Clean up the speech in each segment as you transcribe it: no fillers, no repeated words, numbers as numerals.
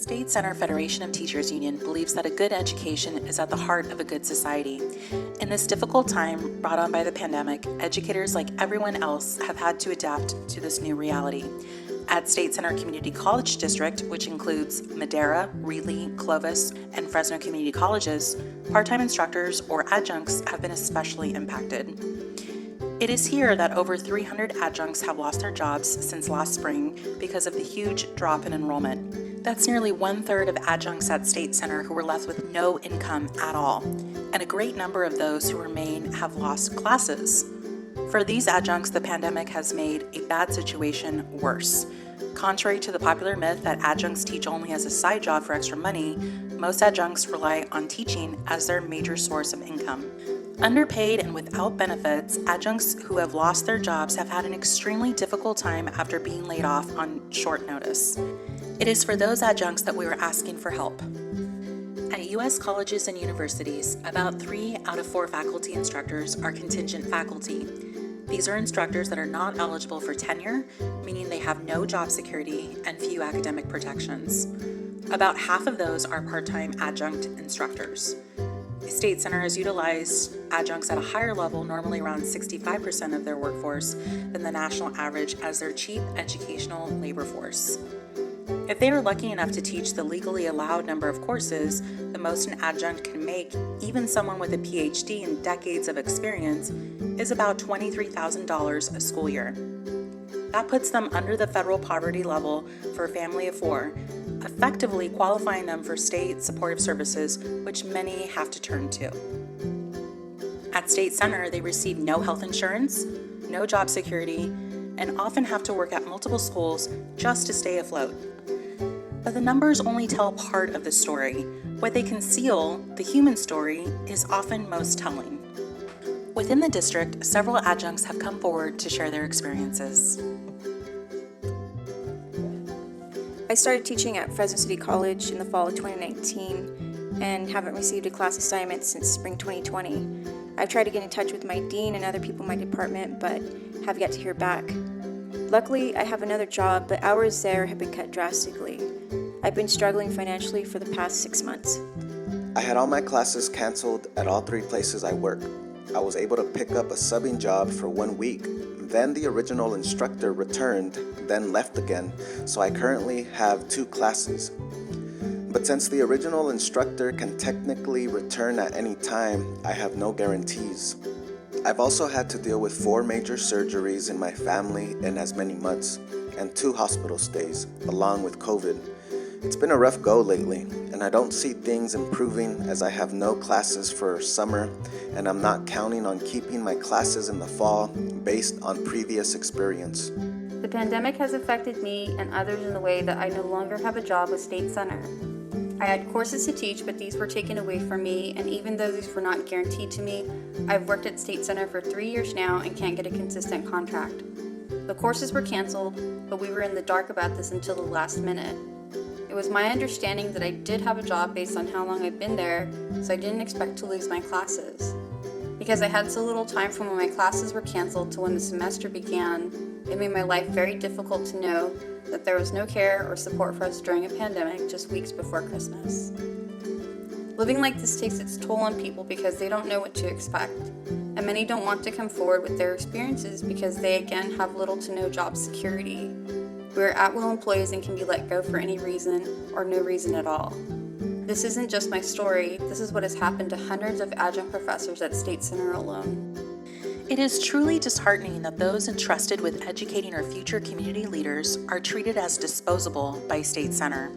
State Center Federation of Teachers Union believes that a good education is at the heart of a good society. In this difficult time brought on by the pandemic, educators like everyone else have had to adapt to this new reality. At State Center Community College District, which includes Madera, Reedley, Clovis, and Fresno Community Colleges, part-time instructors or adjuncts have been especially impacted. It is here that over 300 adjuncts have lost their jobs since last spring because of the huge drop in enrollment. That's nearly 1/3 of adjuncts at State Center who were left with no income at all, and a great number of those who remain have lost classes. For these adjuncts, the pandemic has made a bad situation worse. Contrary to the popular myth that adjuncts teach only as a side job for extra money, most adjuncts rely on teaching as their major source of income. Underpaid and without benefits, adjuncts who have lost their jobs have had an extremely difficult time after being laid off on short notice. It is for those adjuncts that we are asking for help. At U.S. colleges and universities, about 3 out of 4 faculty instructors are contingent faculty. These are instructors that are not eligible for tenure, meaning they have no job security and few academic protections. About half of those are part-time adjunct instructors. State Center has utilized adjuncts at a higher level, normally around 65% of their workforce, than the national average as their cheap educational labor force. If they are lucky enough to teach the legally allowed number of courses, the most an adjunct can make, even someone with a PhD and decades of experience, is about $23,000 a school year. That puts them under the federal poverty level for a family of 4, effectively qualifying them for state supportive services, which many have to turn to. At State Center, they receive no health insurance, no job security, and often have to work at multiple schools just to stay afloat. But the numbers only tell part of the story. What they conceal, the human story, is often most telling. Within the district, several adjuncts have come forward to share their experiences. I started teaching at Fresno City College in the fall of 2019 and haven't received a class assignment since spring 2020. I've tried to get in touch with my dean and other people in my department, but have yet to hear back. Luckily, I have another job, but hours there have been cut drastically. I've been struggling financially for the past 6 months. I had all my classes canceled at all 3 places I work. I was able to pick up a subbing job for 1 week. Then the original instructor returned, then left again, so I currently have 2 classes. But since the original instructor can technically return at any time, I have no guarantees. I've also had to deal with 4 major surgeries in my family in as many months, and 2 hospital stays, along with COVID. It's been a rough go lately, and I don't see things improving as I have no classes for summer, and I'm not counting on keeping my classes in the fall based on previous experience. The pandemic has affected me and others in the way that I no longer have a job with State Center. I had courses to teach, but these were taken away from me, and even though these were not guaranteed to me, I've worked at State Center for 3 years now and can't get a consistent contract. The courses were canceled, but we were in the dark about this until the last minute. It was my understanding that I did have a job based on how long I've been there, so I didn't expect to lose my classes. Because I had so little time from when my classes were canceled to when the semester began, it made my life very difficult to know that there was no care or support for us during a pandemic just weeks before Christmas. Living like this takes its toll on people because they don't know what to expect, and many don't want to come forward with their experiences because they again have little to no job security. We are at-will employees and can be let go for any reason or no reason at all. This isn't just my story, this is what has happened to hundreds of adjunct professors at State Center alone. It is truly disheartening that those entrusted with educating our future community leaders are treated as disposable by State Center.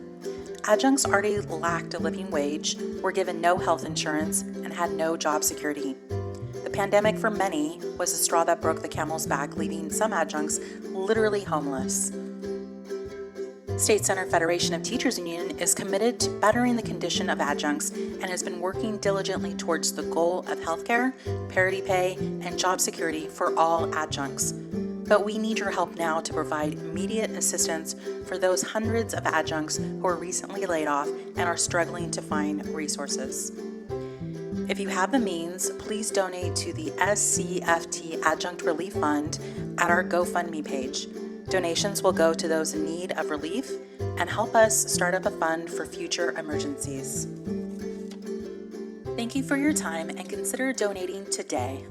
Adjuncts already lacked a living wage, were given no health insurance, and had no job security. The pandemic for many was the straw that broke the camel's back, leaving some adjuncts literally homeless. State Center Federation of Teachers Union is committed to bettering the condition of adjuncts and has been working diligently towards the goal of healthcare, parity pay, and job security for all adjuncts. But we need your help now to provide immediate assistance for those hundreds of adjuncts who were recently laid off and are struggling to find resources. If you have the means, please donate to the SCFT Adjunct Relief Fund at our GoFundMe page. Donations will go to those in need of relief and help us start up a fund for future emergencies. Thank you for your time and consider donating today.